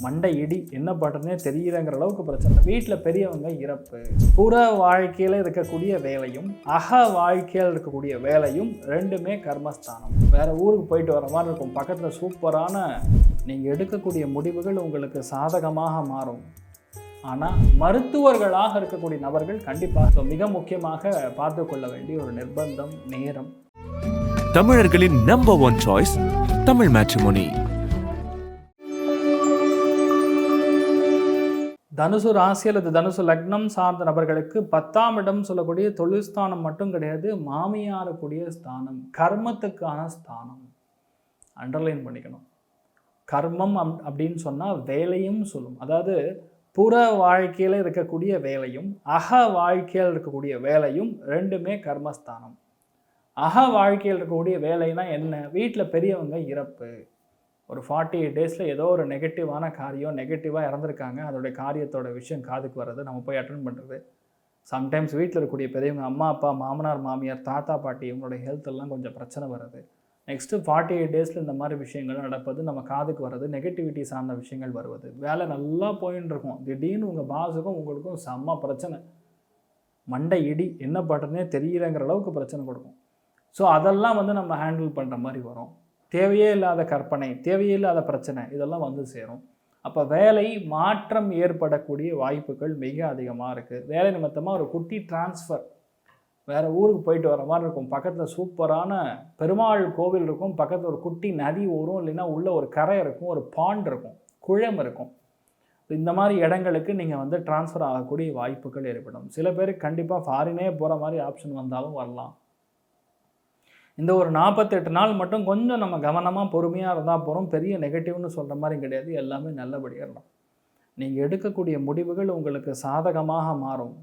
மண்டை இடி என்ன பண்ணுறதுனே தெரியலங்கிற அளவுக்கு பிரச்சனை. வீட்டில் பெரியவங்க இறப்பு, புற வாழ்க்கையில் இருக்கக்கூடிய வேலையும் அக வாழ்க்கையில் இருக்கக்கூடிய வேலையும் ரெண்டுமே கர்மஸ்தானம். வேறு ஊருக்கு போயிட்டு வர மாதிரி இருக்கும். பக்கத்தில் சூப்பரான நீங்கள் எடுக்கக்கூடிய முடிவுகள் உங்களுக்கு சாதகமாக மாறும். ஆனால் மருத்துவர்களாக இருக்கக்கூடிய நபர்கள் கண்டிப்பாக மிக முக்கியமாக பார்த்து கொள்ள வேண்டிய ஒரு நிர்பந்தம் நேரம். தமிழர்களின் நம்பர் 1 சாய்ஸ் தமிழ் மேட்ரிமோனி. தனுசு ராசி அல்லது தனுசு லக்னம் சார்ந்த நபர்களுக்கு 10ஆம் இடம் சொல்லக்கூடிய தொழில் ஸ்தானம் மட்டும் கிடையாது, மாமியாரக்கூடிய ஸ்தானம், கர்மத்துக்கான ஸ்தானம். அண்டர்லைன் பண்ணிக்கணும். கர்மம் அப்படின்னு சொன்னால் வேலையும் சொல்லும். அதாவது புற வாழ்க்கையில் இருக்கக்கூடிய வேலையும் அக வாழ்க்கையில் இருக்கக்கூடிய வேலையும் ரெண்டுமே கர்மஸ்தானம். அக வாழ்க்கையில் இருக்கக்கூடிய வேலைனா என்ன? வீட்டில் பெரியவங்க இறப்பு, ஒரு 48 டேஸில் ஏதோ ஒரு நெகட்டிவான காரியம், நெகட்டிவாக இறந்துருக்காங்க, அதோடைய காரியத்தோட விஷயம் காதுக்கு வர்றது, நம்ம போய் அட்டன் பண்ணுறது. சம்டைம்ஸ் வீட்டில் இருக்கக்கூடிய பெரியவங்க அம்மா அப்பா மாமனார் மாமியார் தாத்தா பாட்டி இவங்களுடைய ஹெல்த் எல்லாம் கொஞ்சம் பிரச்சனை வருது. நெக்ஸ்ட்டு 48 டேஸில் இந்த மாதிரி விஷயங்கள் நடப்பது, நம்ம காதுக்கு வர்றது, நெகட்டிவிட்டி சார்ந்த விஷயங்கள் வருவது. வேலை நல்லா போயின்னு இருக்கும், திடீர்னு உங்கள் பாஸுக்கும் உங்களுக்கும் செம்ம பிரச்சனை, மண்டை இடி என்ன பண்ணுறதுனே தெரியலங்கிற அளவுக்கு பிரச்சனை கொடுக்கும். ஸோ அதெல்லாம் நம்ம ஹேண்டில் பண்ணுற மாதிரி வரும். தேவையே இல்லாத கற்பனை, தேவையே இல்லாத பிரச்சனை இதெல்லாம் சேரும். அப்போ வேலை மாற்றம் ஏற்படக்கூடிய வாய்ப்புகள் மிக அதிகமாக இருக்குது. வேலை நிமித்தமாக ஒரு குட்டி டிரான்ஸ்ஃபர், வேறு ஊருக்கு போயிட்டு வர மாதிரி இருக்கும். பக்கத்தில் சூப்பரான பெருமாள் கோவில் இருக்கும், பக்கத்தில் ஒரு குட்டி நதி ஓடும், இல்லைன்னா உள்ள ஒரு கரை இருக்கும், ஒரு பாண்ட் இருக்கும், குளம் இருக்கும். இந்த மாதிரி இடங்களுக்கு நீங்கள் டிரான்ஸ்ஃபர் ஆகக்கூடிய வாய்ப்புகள் ஏற்படும். சில பேருக்கு கண்டிப்பாக ஃபாரினே போகிற மாதிரி ஆப்ஷன் வந்தாலும் வரலாம். இந்த ஒரு 48 நாள் மட்டும் கொஞ்சம் நம்ம கவனமாக பொறுமையாக இருந்தால் போகிறோம். பெரிய நெகட்டிவ்னு சொல்கிற மாதிரி கிடையாது, எல்லாமே நல்லபடியாக இருக்கும். நீங்கள் எடுக்கக்கூடிய முடிவுகள் உங்களுக்கு சாதகமாக மாறும்.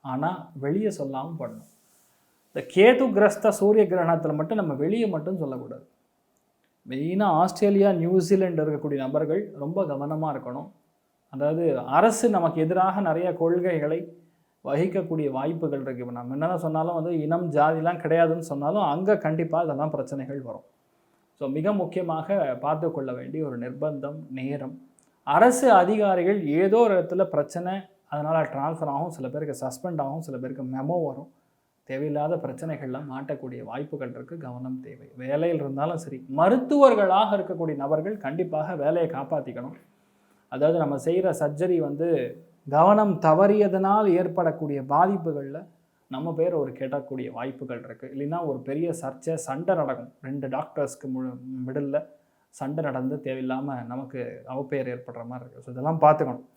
ஆனால் வெளியே சொல்லாமல் பண்ணணும். இந்த கேது கிரஸ்த சூரிய கிரகணத்தில் மட்டும் நம்ம வெளியே மட்டும் சொல்லக்கூடாது. மெயினாக ஆஸ்திரேலியா நியூசிலாண்டு இருக்கக்கூடிய நபர்கள் ரொம்ப கவனமாக இருக்கணும். அதாவது அரசு நமக்கு எதிராக நிறைய கொள்கைகளை வகிக்கக்கூடிய வாய்ப்புகள் இருக்குது. இப்போ நம்ம என்னென்ன சொன்னாலும் இனம் ஜாதிலாம் கிடையாதுன்னு சொன்னாலும் அங்கே கண்டிப்பாக இதெல்லாம் பிரச்சனைகள் வரும். ஸோ மிக முக்கியமாக பார்த்து கொள்ள வேண்டிய ஒரு நிர்பந்தம் நேரம். அரசு அதிகாரிகள் ஏதோ ஒரு இடத்துல பிரச்சனை, அதனால் ட்ரான்ஸ்ஃபர் ஆகும், சில பேருக்கு சஸ்பெண்ட் ஆகும், சில பேருக்கு மெமோ வரும். தேவையில்லாத பிரச்சனைகள்லாம் மாட்டக்கூடிய வாய்ப்புகள் இருக்குது. கவனம் தேவை. வேலையில் இருந்தாலும் சரி, மருத்துவர்களாக இருக்கக்கூடிய நபர்கள் கண்டிப்பாக வேலையை காப்பாற்றிக்கணும். அதாவது நம்ம செய்கிற சர்ஜரி கவனம் தவறியதனால் ஏற்படக்கூடிய பாதிப்புகளில் நம்ம பேர் ஒரு கெட்டக்கூடிய வாய்ப்புகள் இருக்குது. இல்லைன்னா ஒரு பெரிய சண்டை நடக்கும். 2 டாக்டர்ஸ்க்கு மிடில் சண்டை நடந்து தேவையில்லாமல் நமக்கு அவப்பெயர் ஏற்படுற மாதிரி இருக்குது. ஸோ இதெல்லாம் பார்த்துக்கணும்.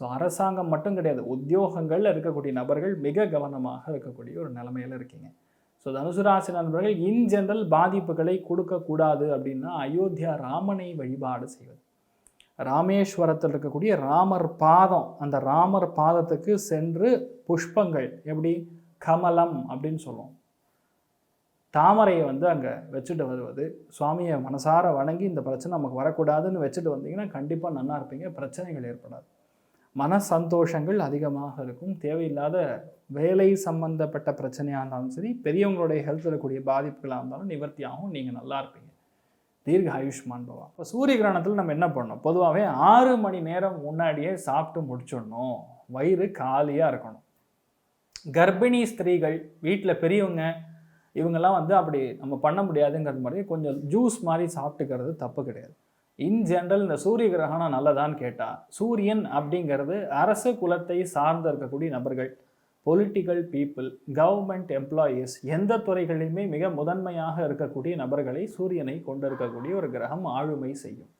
ஸோ அரசாங்கம் மட்டும் கிடையாது, உத்தியோகங்களில் இருக்கக்கூடிய நபர்கள் மிக கவனமாக இருக்கக்கூடிய ஒரு நிலைமையில் இருக்கீங்க. ஸோ தனுசு ராசி நண்பர்கள் இன் ஜெனரல் பாதிப்புகளை கொடுக்கக்கூடாது அப்படின்னா அயோத்தியா ராமனை வழிபாடு செய்வது, ராமேஸ்வரத்தில் இருக்கக்கூடிய ராமர் பாதம், அந்த ராமர் பாதத்துக்கு சென்று புஷ்பங்கள், எப்படி கமலம் அப்படின்னு சொல்லுவோம், தாமரையை அங்கே வச்சுட்டு வருவது, சுவாமியை மனசார வணங்கி இந்த பிரச்சனை நமக்கு வரக்கூடாதுன்னு வச்சுட்டு வந்தீங்கன்னா கண்டிப்பாக நல்லா இருப்பீங்க. பிரச்சனைகள் ஏற்படாது, மன சந்தோஷங்கள் அதிகமாக இருக்கும். தேவையில்லாத வேலை சம்பந்தப்பட்ட பிரச்சனையாக இருந்தாலும் சரி, பெரியவங்களுடைய ஹெல்த்தில் இருக்கக்கூடிய பாதிப்புகளாக இருந்தாலும் நிவர்த்தி ஆகும். நீங்கள் நல்லா இருப்பீங்க. தீர்க்க ஆயுஷ்மான் பவா. இப்போ சூரிய கிரகணத்தில் நம்ம என்ன பண்ணணும்? பொதுவாகவே 6 மணி நேரம் முன்னாடியே சாப்பிட்டு முடிச்சிடணும். வயிறு காலியாக இருக்கணும். கர்ப்பிணி ஸ்திரீகள், வீட்டில் பெரியவங்க இவங்கெல்லாம் அப்படி நம்ம பண்ண முடியாதுங்கிறது மாதிரி கொஞ்சம் ஜூஸ் மாதிரி சாப்பிட்டுக்கிறது தப்பு கிடையாது. இன் ஜென்ரல் இந்த சூரிய கிரகணம் நல்லதான்னு கேட்டால், சூரியன் அப்படிங்கிறது அரசு குலத்தை சார்ந்து இருக்கக்கூடிய நபர்கள், பொலிட்டிக்கல் பீப்புள், கவர்மெண்ட் எம்ப்ளாயீஸ், எந்த துறைகளிலுமே மிக முதன்மையாக இருக்கக்கூடிய நபர்களை சூரியனை கொண்டு இருக்கக்கூடிய ஒரு கிரகம் ஆளுமை செய்யும்.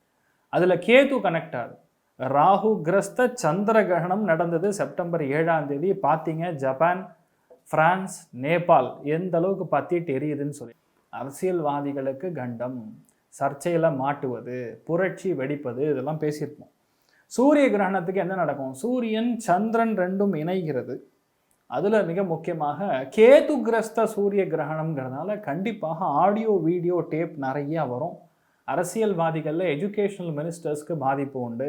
அதில் கேது கனெக்ட் ஆகுது. ராகு கிரஸ்த சந்திர கிரகணம் நடந்தது செப்டம்பர் 7ஆம் தேதி. பார்த்தீங்க ஜப்பான், பிரான்ஸ், நேபாள் எந்த அளவுக்கு பத்திட்டு எரியுதுன்னு சொல்லி. அரசியல்வாதிகளுக்கு கண்டம், சர்ச்சையில் மாட்டுவது, புரட்சி வெடிப்பது, இதெல்லாம் பேசியிருப்போம். சூரிய கிரகணத்துக்கு என்ன நடக்கும்? சூரியன் சந்திரன் ரெண்டும் இணைகிறது. அதில் மிக முக்கியமாக கேது கிரஸ்த சூரிய கிரகணம்ங்கிறதுனால கண்டிப்பாக ஆடியோ வீடியோ டேப் நிறையா வரும். அரசியல்வாதிகளில் எஜுகேஷனல் மினிஸ்டர்ஸ்க்கு பாதிப்பு உண்டு.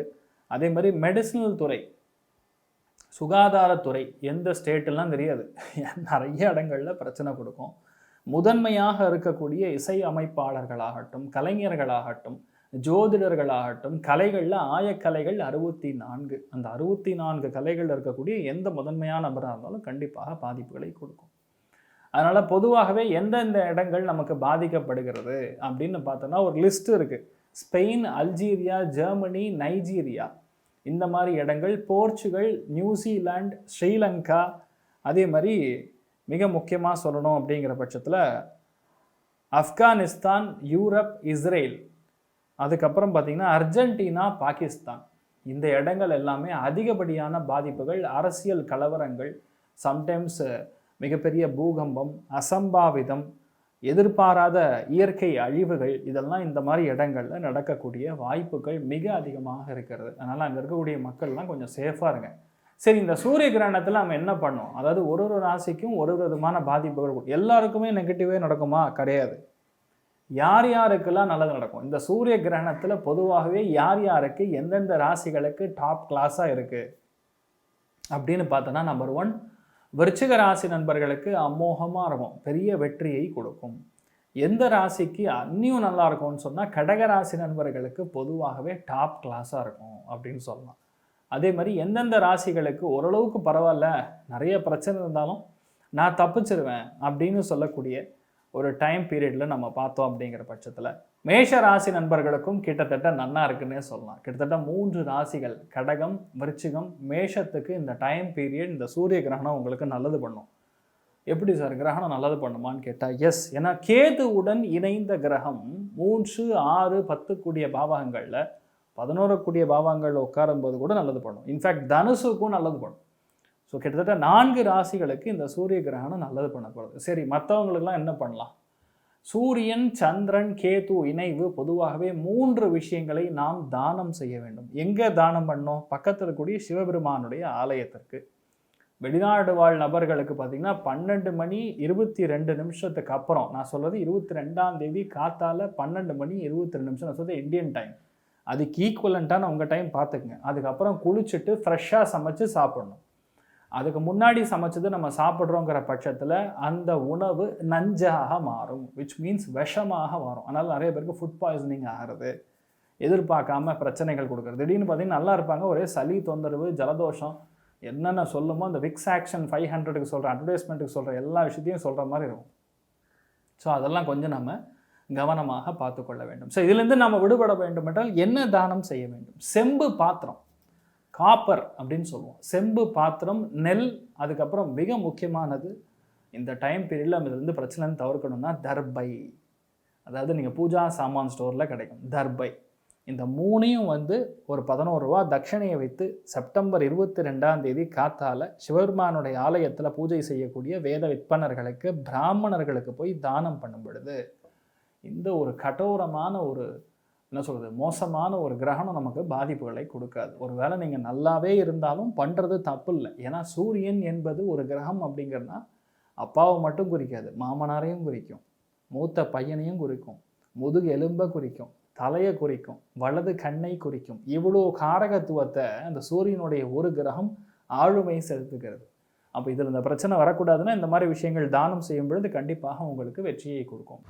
அதே மாதிரி மெடிசினல் துறை, சுகாதாரத்துறை, எந்த ஸ்டேட்டெல்லாம் தெரியாது, நிறைய இடங்களில் பிரச்சனை கொடுக்கும். முதன்மையாக இருக்கக்கூடிய இசை அமைப்பாளர்களாகட்டும், கலைஞர்களாகட்டும், ஜோதிடர்களாகட்டும், கலைகளில் ஆயக்கலைகள் 64. அந்த 64 கலைகள் இருக்கக்கூடிய எந்த முதன்மையான நபராக இருந்தாலும் கண்டிப்பாக பாதிப்புகளை கொடுக்கும். அதனால் பொதுவாகவே எந்தெந்த இடங்கள் நமக்கு பாதிக்கப்படுகிறது அப்படின்னு பார்த்தோன்னா ஒரு லிஸ்ட் இருக்குது. ஸ்பெயின், அல்ஜீரியா, ஜெர்மனி, நைஜீரியா, இந்த மாதிரி இடங்கள், போர்ச்சுகல், நியூசிலாந்து, ஸ்ரீலங்கா, அதே மாதிரி மிக முக்கியமாக சொல்லணும் அப்படிங்கிற பட்சத்தில் ஆப்கானிஸ்தான், யூரோப், இஸ்ரேல், அதுக்கப்புறம் பார்த்திங்கன்னா அர்ஜென்டினா, பாகிஸ்தான், இந்த இடங்கள் எல்லாமே அதிகப்படியான பாதிப்புகள், அரசியல் கலவரங்கள், சம்டைம்ஸ் மிகப்பெரிய பூகம்பம், அசம்பாவிதம், எதிர்பாராத இயற்கை அழிவுகள், இதெல்லாம் இந்த மாதிரி இடங்களில் நடக்கக்கூடிய வாய்ப்புகள் மிக அதிகமாக இருக்கிறது. அதனால் அங்கே இருக்கக்கூடிய மக்கள்லாம் கொஞ்சம் சேஃபாக இருங்க. சரி, இந்த சூரிய கிரகணத்தில் நம்ம என்ன பண்ணோம்? அதாவது ஒரு ஒரு ராசிக்கும் ஒரு ஒரு விதமான பாதிப்புகள். எல்லாருக்குமே நெகட்டிவே நடக்குமா? கிடையாது. யார் யாருக்கெல்லாம் நல்லது நடக்கும்? இந்த சூரிய கிரகணத்தில் பொதுவாகவே யார் யாருக்கு எந்தெந்த ராசிகளுக்கு டாப் கிளாஸாக இருக்குது அப்படின்னு பார்த்தோன்னா, நம்பர் 1, விருச்சிக ராசி நண்பர்களுக்கு அமோகமாக இருக்கும், பெரிய வெற்றியை கொடுக்கும். எந்த ராசிக்கு அன்னியும் நல்லா இருக்கும்னு சொன்னால் கடக ராசி நண்பர்களுக்கு பொதுவாகவே டாப் கிளாஸாக இருக்கும் அப்படின்னு சொல்லலாம். அதே மாதிரி எந்தெந்த ராசிகளுக்கு ஓரளவுக்கு பரவாயில்ல, நிறைய பிரச்சனை இருந்தாலும் நான் தப்பிச்சிருவேன் அப்படின்னு சொல்லக்கூடிய ஒரு டைம் பீரியடில் நம்ம பார்த்தோம் அப்படிங்கிற பட்சத்தில் மேஷ ராசி நண்பர்களுக்கும் கிட்டத்தட்ட நன்னா இருக்குன்னே சொல்லலாம். கிட்டத்தட்ட 3 ராசிகள் கடகம், விருச்சிகம், மேஷத்துக்கு இந்த டைம் பீரியட், இந்த சூரிய கிரகணம் உங்களுக்கு நல்லது பண்ணும். எப்படி சார் கிரகணம் நல்லது பண்ணுமான்னு கேட்டால் எஸ். ஏன்னா கேதுவுடன் இணைந்த கிரகம் 3, 6, 10 கூடிய பாவகங்களில் 11 கூடிய பாவங்களில் உட்காரும்போது கூட நல்லது பண்ணும். இன்ஃபேக்ட் தனுசுக்கும் நல்லது பண்ணும். ஸோ கிட்டத்தட்ட 4 ராசிகளுக்கு இந்த சூரிய கிரகணம் நல்லது பண்ணப்படுது. சரி, மற்றவங்களுக்கெல்லாம் என்ன பண்ணலாம்? சூரியன், சந்திரன், கேது இணைவு பொதுவாகவே 3 விஷயங்களை நாம் தானம் செய்ய வேண்டும். எங்கே தானம் பண்ணோம்? பக்கத்தில் இருக்கக்கூடிய சிவபெருமானுடைய ஆலயத்திற்கு. வெளிநாடு வாழ் நபர்களுக்கு பார்த்திங்கன்னா 12 மணி 22 நிமிஷத்துக்கு அப்புறம், நான் சொல்கிறது 22ஆம் தேதி காத்தால 12 மணி 22 நிமிஷம், நான் சொல்கிறது இந்தியன் டைம், அதுக்கு ஈக்குவலண்ட்டான உங்கள் டைம் பார்த்துக்குங்க. அதுக்கப்புறம் குளிச்சுட்டு ஃப்ரெஷ்ஷாக சமைச்சு சாப்பிடணும். அதுக்கு முன்னாடி சமைச்சது நம்ம சாப்பிட்றோங்கிற பட்சத்தில் அந்த உணவு நஞ்சாக மாறும், விச் மீன்ஸ் விஷமாக மாறும். அதனால் நிறைய பேருக்கு ஃபுட் பாய்சனிங் ஆகிறது, எதிர்பார்க்காம பிரச்சனைகள் கொடுக்குறது. திடீர்னு பார்த்தீங்கன்னா நல்லா இருப்பாங்க, ஒரே சளி தொந்தரவு, ஜலதோஷம், என்னென்ன சொல்லுமோ அந்த விக்ஸ் ஆக்ஷன் 500க்கு சொல்கிற அட்வர்டைஸ்மெண்ட்டுக்கு சொல்கிற எல்லா விஷயத்தையும் சொல்கிற மாதிரி இருக்கும். ஸோ அதெல்லாம் கொஞ்சம் நம்ம கவனமாக பார்த்துக்கொள்ள வேண்டும். ஸோ இதுலேருந்து நம்ம விடுபட வேண்டும் என்றால் என்ன தானம் செய்ய வேண்டும்? செம்பு பாத்திரம், காப்பர் அப்படின்னு சொல்லுவோம். செம்பு பாத்திரம், நெல், அதுக்கப்புறம் மிக முக்கியமானது இந்த டைம் பீரியடில் நம்ம இதுலேருந்து பிரச்சனைன்னு தவிர்க்கணும்னா தர்பை. அதாவது நீங்கள் பூஜா சாமான் ஸ்டோரில் கிடைக்கும் தர்பை. இந்த 3ஐயும் ஒரு 11 ரூபா தட்சணையை வைத்து செப்டம்பர் 22ஆம் தேதி காத்தால சிவபெருமானுடைய ஆலயத்தில் பூஜை செய்யக்கூடிய வேத விற்பனர்களுக்கு, பிராமணர்களுக்கு போய் தானம் பண்ணும் பொழுது இந்த ஒரு கடோரமான ஒரு என்ன சொல்கிறது, மோசமான ஒரு கிரகணம் நமக்கு பாதிப்புகளை கொடுக்காது. ஒரு வேளை நீங்கள் நல்லாவே இருந்தாலும் பண்ணுறது தப்பு இல்லை. ஏன்னா சூரியன் என்பது ஒரு கிரகம் அப்படிங்கிறதுனா அப்பாவை மட்டும் குறிக்காது, மாமனாரையும் குறிக்கும், மூத்த பையனையும் குறிக்கும், முதுகு எலும்பை குறிக்கும், தலையை குறிக்கும், வலது கண்ணை குறிக்கும். இவ்வளோ காரகத்துவத்தை அந்த சூரியனுடைய ஒரு கிரகம் ஆளுமை செலுத்துகிறது. அப்போ இதில் இந்த பிரச்சனை வரக்கூடாதுன்னா இந்த மாதிரி விஷயங்கள் தானம் செய்யும் பொழுது கண்டிப்பாக உங்களுக்கு வெற்றியை கொடுக்கும்.